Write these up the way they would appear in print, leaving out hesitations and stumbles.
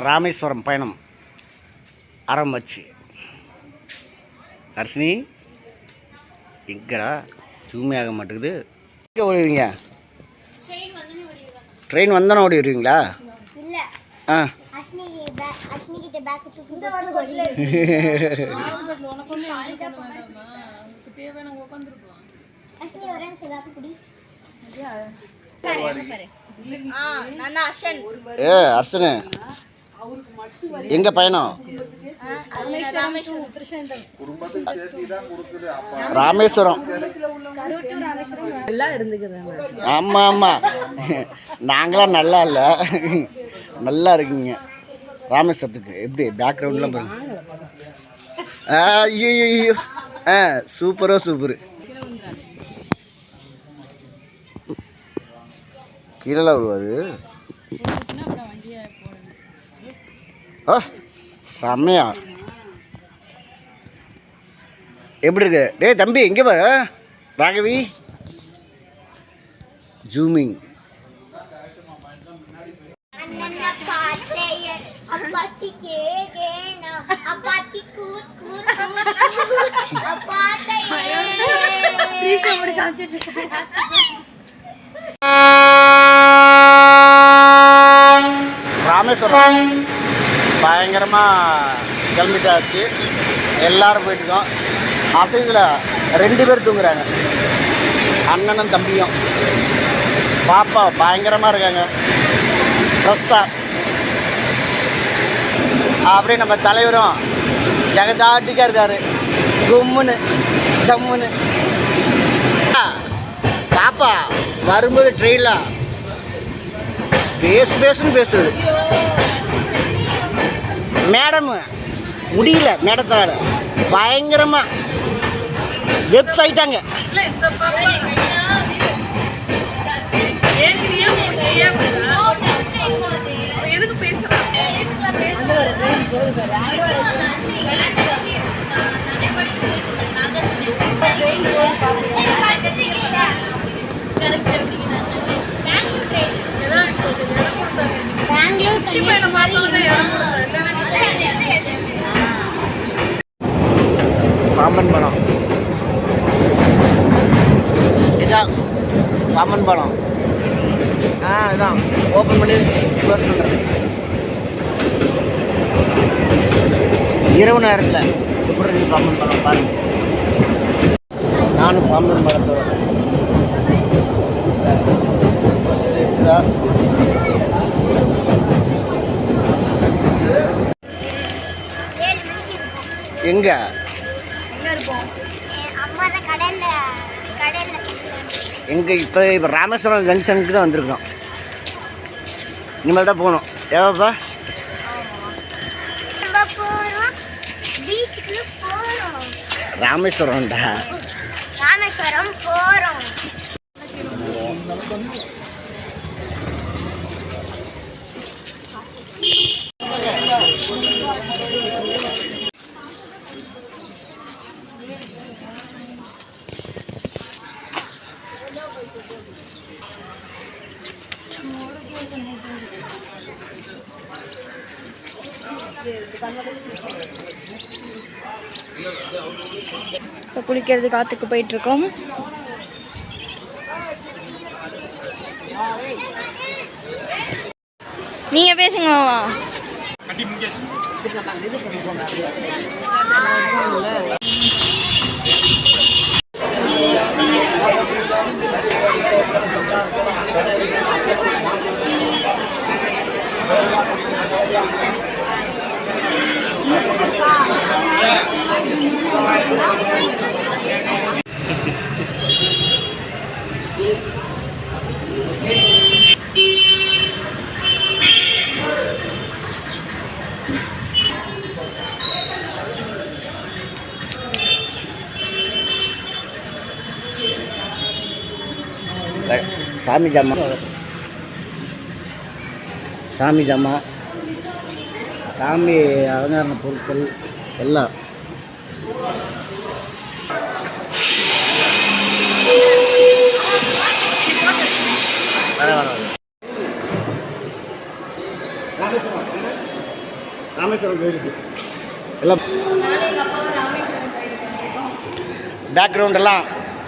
ராமேஸ்வரம் பயணம் ஆரம்பிச்சு. தர்ஷினி எங்கடா ஜூமே ஆக மாட்டேங்குது. எங்கே ஓடிடுவீங்க? ட்ரெயின் வந்தானே ஓடி வருவீங்களா? ஆ அர்ஷனு எங்க பயணம்? ராமேஸ்வரம். ஆமா ஆமா, நாங்களாம் நல்லா இல்லை, நல்லா இருக்கீங்க. ராமேஸ்வரத்துக்கு எப்படி பேக்ரவுண்ட்லாம் பாருங்க. ஐயோ சூப்பரோ சூப்பரு. கீழே வருவாது. செம்மையா எப்படி இருக்கு? டேய் தம்பி எங்கே பாரு ராகவி. ஜூமிங். ராமேஸ்வரம் பயங்கரமாக கிளம்பிட்டாச்சு. எல்லோரும் போயிட்டுருக்கோம். அசைதில் 2 பேர் தூங்குறாங்க, அண்ணனும் தம்பியும். பாப்பா பயங்கரமாக இருக்காங்க ஃப்ரெஷ்ஷாக. அப்படியே நம்ம தலைவரும் ஜெகஜாட்டிக்காக இருக்கார், கும்முன்னு ஜம்முன்னு. பாப்பா வரும்போது ட்ரெயினில் பேசுன்னு பேசுது. மேடம் முடியல, மேடத்தால் பயங்கரமாக வெப்சைட்டாங்க. பாம்பன் பழம் இதான், பாம்பன் பழம். இதான் ஓப்பன் பண்ணி க்ளோஸ் பண்ணுறது. இரவு நேரத்தில் எப்படி இருக்கு பாம்பன் பழம் பாருங்கள். நானும் பாம்பன் பழத்தோட எங்க எங்க இப்போ ராமேஸ்வரம் ஜங்ஷனுக்கு தான் வந்திருக்கோம். இனிமேல் தான் போகணும். ஏவாப்பா ராமேஸ்வரம்டா, ராமேஸ்வரம் போகிறோம். இப்போ குளிக்கிறது காத்துக்கு போயிட்டுருக்கோம். நீங்கள் பேசுங்க மாமா. சாமி ஜாமா, சாமி ஜாமா, சாமி அலங்கார பொருட்கள் எல்லாம். வர ராமேஸ்வரம் கோயிலுக்கு எல்லாம் பேக்ரவுண்டெல்லாம்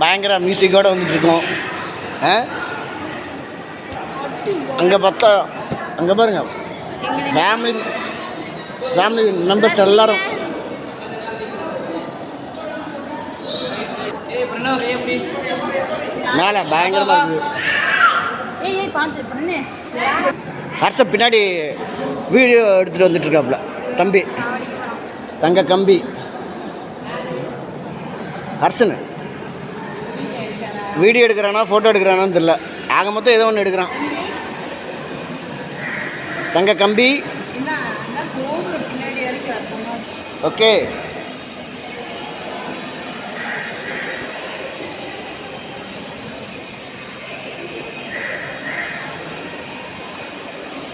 பயங்கர மியூசிக்கோடு வந்துட்டுருக்கோம். அங்கே பார்த்தா அங்கே பாருங்கள் ஃபேமிலி மெம்பர்ஸ் எல்லோரும் மேலே பயங்கரமாக இருக்குது. ஹர்ஷ பின்னாடி வீடியோ எடுத்துகிட்டு வந்துட்டுருக்காப்புல தம்பி தங்க கம்பி ஹர்ஷனு வீடியோ எடுக்கிறானா ஃபோட்டோ எடுக்கிறானான்னு தெரியல. ஆக மொத்தம் ஏதோ ஒன்று எடுக்கிறான். தங்க கம்பி ஓகே.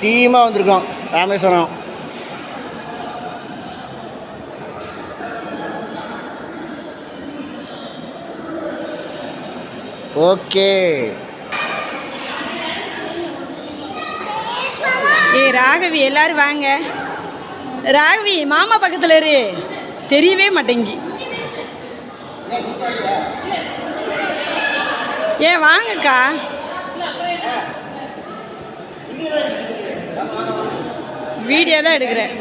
டீமாக வந்திருக்கோம் ராமேஸ்வரம். ஓகே. ராகவி எல்லாரும் வாங்க. ராகவி மாமா பக்கத்தில் இரு, தெரியவே மாட்டேங்கி. வாங்கக்கா. வீடியோ தான் எடுக்கிறேன்.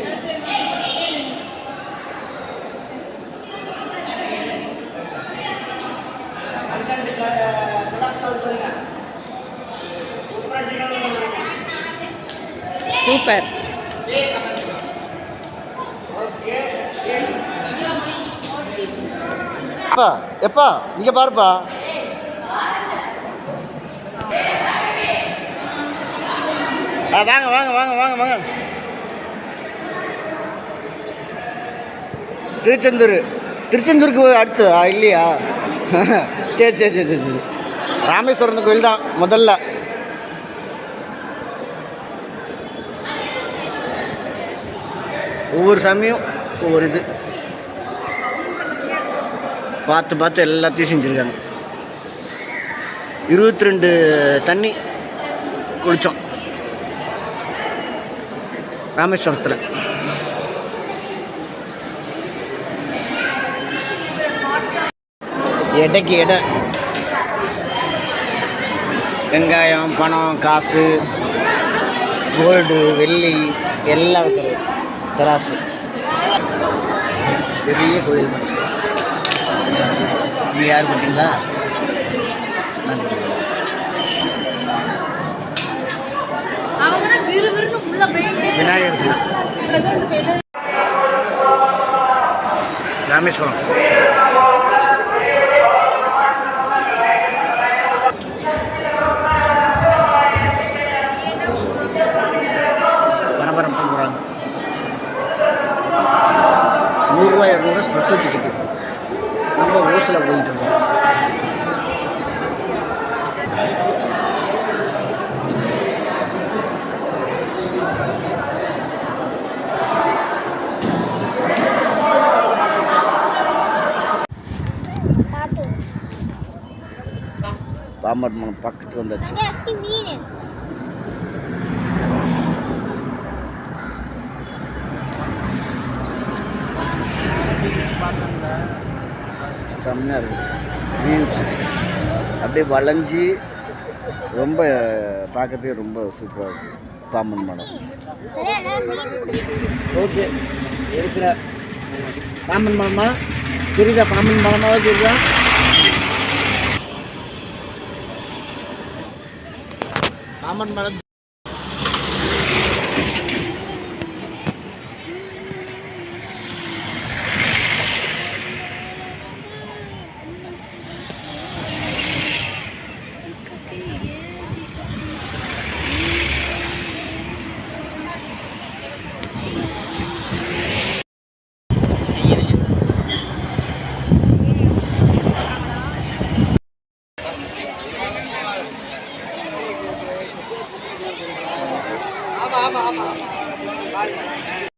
சூப்பர். எப்பா இங்க பாருப்பா. வாங்க வாங்க வாங்க வாங்க வாங்க. திருச்செந்தூருக்கு அடுத்து இல்லையா? சரி சரி சரி சரி சரி. ராமேஸ்வரம் கோயில் தான் முதல்ல. ஒவ்வொரு சாமியும் ஒவ்வொரு இது பார்த்து எல்லாத்தையும் செஞ்சுருக்காங்க. 22 தண்ணி குளித்தோம் ராமேஸ்வரத்தில். எடைக்கு எடை வெங்காயம், பணம், காசு, கோல்டு, வெள்ளி எல்லாம் வைக்கிறது. தராசு பெரிய கோயில். நீங்கள் யார் பார்த்தீங்களா? விநாயகர் சிலை ராமேஸ்வரம். பரபரப்பாக போகிறாங்க. 100 ரூபா 200 ரூபா ஸ்பெஷல் டிக்கெட்டு. நம்ம ஓசில் போயிட்டு இருக்கோம். பாம்பன் மனம் பக்கத்துக்கு வந்தாச்சு. செம்மையாக இருக்குது. மீன்ஸ் அப்படியே வளைஞ்சி ரொம்ப பார்க்கறதுக்கு ரொம்ப சூப்பராக இருக்குது பாம்பன் மடம். ஓகே இருக்கிற பாம்பன் மரமா தெரியுதா? பாம்பன் மரமாக தெரியுதா? பாம்பன் மரம் ஆமாம் ஆமாம் ஆமாம்.